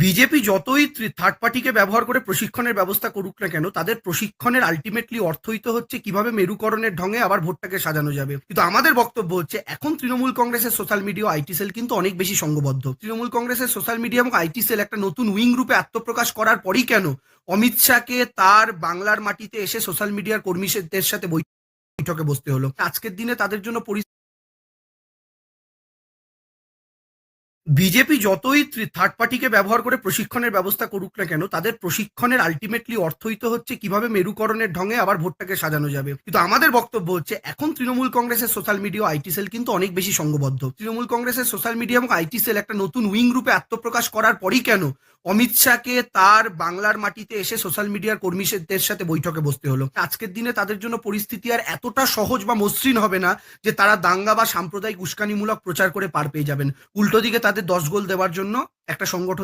BJP যতই third পার্টিকে ব্যবহার করে প্রশিক্ষণের ব্যবস্থা করুক না কেন, তাদের প্রশিক্ষণের আলটিমেটলি অর্থই তো হচ্ছে কিভাবে মেরুকরণের ঢঙে আবার ভোটটাকে সাজানো যাবে। কিন্তু আমাদের বক্তব্য হচ্ছে এখন তৃণমূল কংগ্রেসের সোশ্যাল মিডিয়া আইটি সেল কিন্তু অনেক বেশি সংঘবদ্ধ। তৃণমূল কংগ্রেসের সোশ্যাল মিডিয়া এবং আইটি সেল একটা নতুন উইং রূপে আত্মপ্রকাশ করার পরই কেন অমিত শাহকে তার বাংলার মাটিতে এসে সোশ্যাল মিডিয়ার কর্মীদের সাথে বৈঠকে বসতে হলো। আজকের দিনে তাদের জন্য বিজেপি যতই থার্ড পার্টিকে ব্যবহার করে প্রশিক্ষণের ব্যবস্থা করুক না কেন, তাদের প্রশিক্ষণের আলটিমেটলি অর্থই তো হচ্ছে কিভাবে মেরুকরণের ঢঙে আবার ভোটটাকে সাজানো যাবে। কিন্তু আমাদের বক্তব্য হচ্ছে এখন তৃণমূল কংগ্রেসের সোশ্যাল মিডিয়া আইটি সেল কিন্তু অনেক বেশি সংঘবদ্ধ। তৃণমূল কংগ্রেসের সোশ্যাল মিডিয়া এবং আইটি সেল একটা নতুন উইং রূপে আত্মপ্রকাশ করার পরই কেন অমিত শাহকে তার বাংলার মাটিতে এসে সোশ্যাল মিডিয়ার কর্মীদের সাথে বৈঠকে বসতে হলো। আজকের দিনে তাদের জন্য পরিস্থিতি আর এতটা সহজ বা মসৃণ হবে না যে তারা দাঙ্গা বা সাম্প্রদায়িক উস্কানিমূলক প্রচার করে পার পেয়ে যাবেন। উল্টো দিকে তাদের 10 গোল দেওয়ার জন্য একটা সংগঠন